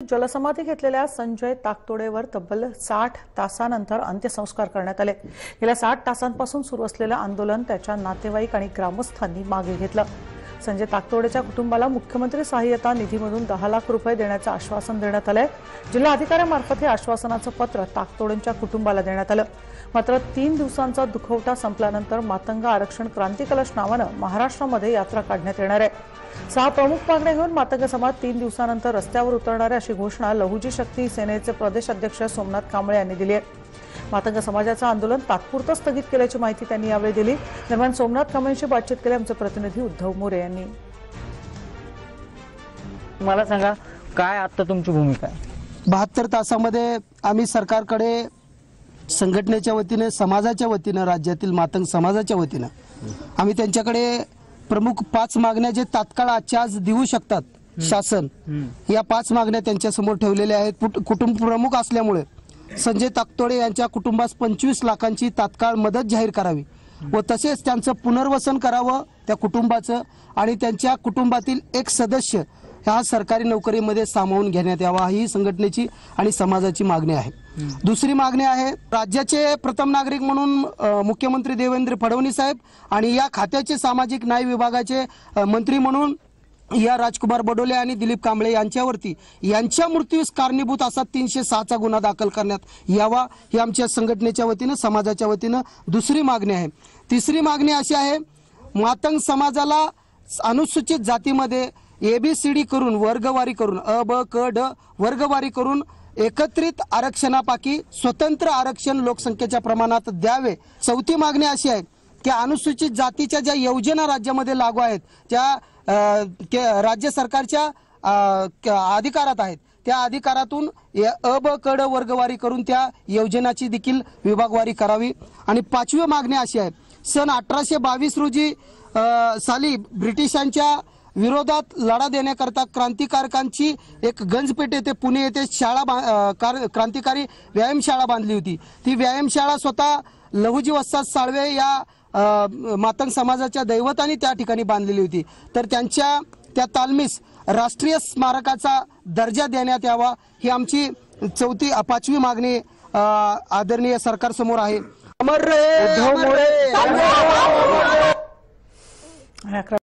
जलसमाधी घेतलेल्या संजय ताकतोडेवर तब्बल 60 तासांनंतर अंत्यसंस्कार करण्यात आले। गेल्या 60 तासांपासून सुरू असलेले आंदोलन त्याच्या नातेवाईक आणि ग्रामस्थांनी मागे घेतलं। संजय ताकतोडेच्या कुटुंबाला मुख्यमंत्री सहाय्यता निधीमधून 10 लाख रुपये देण्याचे आश्वासन देण्यात आले। जिल्हा अधिकाऱ्यांमार्फत हे आश्वासनाचं पत्र ताकतोडेंच्या कुटुंबाला देण्यात आलं। मात्र 3 दिवसांचा दुखवटा संपल्यानंतर मातंग आरक्षण क्रांती कलश नावानं महाराष्ट्रामध्ये यात्रा काढण्यात येणार आहे। 6 प्रमुख मागण्या घेऊन मातंग समाज 3 दिवसांनंतर रस्त्यावर उतरणार आहे, अशी घोषणा लहुजी शक्ती सेनेचे प्रदेश अध्यक्ष सोमनाथ कांबळे यांनी दिली आहे। मातंग समाजाचं आंदोलन तात्पुरतं स्थगित केल्याची माहिती त्यांनी यावेळी दिली। दरम्यान सोमनाथ कांबळेंशी बातचीत केली आमचे प्रतिनिधी उद्धव मोरे यांनी। मला सांगा, काय आता तुमची भूमिका आहे? 72 तासामध्ये आम्ही सरकारकडे संघटनेच्या वतीने, समाजाच्या वतीने, राज्यातील मातंग समाजाच्या वतीने आम्ही त्यांच्याकडे प्रमुख 5 मागण्या जे तात्काळ आजच्या आज देऊ शकतात शासन, या 5 मागण्या त्यांच्या समोर ठेवलेल्या आहेत। कुटुंब प्रमुख असल्यामुळे संजय ताकतोडे यांच्या कुटुंबास 25 लाखांची तात्काळ मदत जाहीर करावी व तसेच त्यांचं पुनर्वसन करावं त्या कुटुंबाचं, आणि त्यांच्या कुटुंबातील एक सदस्य ह्या सरकारी नोकरीमध्ये सामावून घेण्यात यावा, ही संघटनेची आणि समाजाची मागणी आहे। दुसरी मागणी आहे, राज्याचे प्रथम नागरिक म्हणून मुख्यमंत्री देवेंद्र फडणवीस साहेब आणि या खात्याचे सामाजिक न्याय विभागाचे मंत्री म्हणून या राजकुमार बडोले आणि दिलीप कांबळे यांच्यावरती यांच्या मृत्यूस कारणीभूत असा 306चा गुन्हा दाखल करण्यात यावा, ही आमच्या संघटनेच्या वतीनं, समाजाच्या वतीनं दुसरी मागणी आहे। तिसरी मागणी अशी आहे, मातंग समाजाला अनुसूचित जातीमध्ये ABCD करून वर्गवारी करून अ ब क ड वर्गवारी करून एकत्रित आरक्षणापाकी स्वतंत्र आरक्षण लोकसंख्येच्या प्रमाणात द्यावे। चौथी मागणी अशी आहे की अनुसूचित जातीच्या ज्या योजना राज्यामध्ये लागू आहेत, त्या राज्य सरकारच्या अधिकारात आहेत, त्या अधिकारातून अ ब क ड वर्गवारी करून त्या योजनाची देखील विभागवारी करावी। आणि 5वी मागणी अशी आहे, सन 1822 रोजी साली ब्रिटिशांच्या विरोधात लढा देण्याकरता क्रांतिकारकांची एक गंजपेठ येथे पुणे येथे क्रांतिकारी व्यायामशाळा बांधली होती। ती व्यायामशाळा स्वतः लहुजी वस्ताद साळवे या मातंग समाजाच्या दैवताने त्या ठिकाणी बांधलेली होती। तर त्यांच्या त्या तालमीस राष्ट्रीय स्मारकाचा दर्जा देण्यात यावा, ही आमची 5वी मागणी आदरणीय सरकार समोर आहे। उद्धव मोरे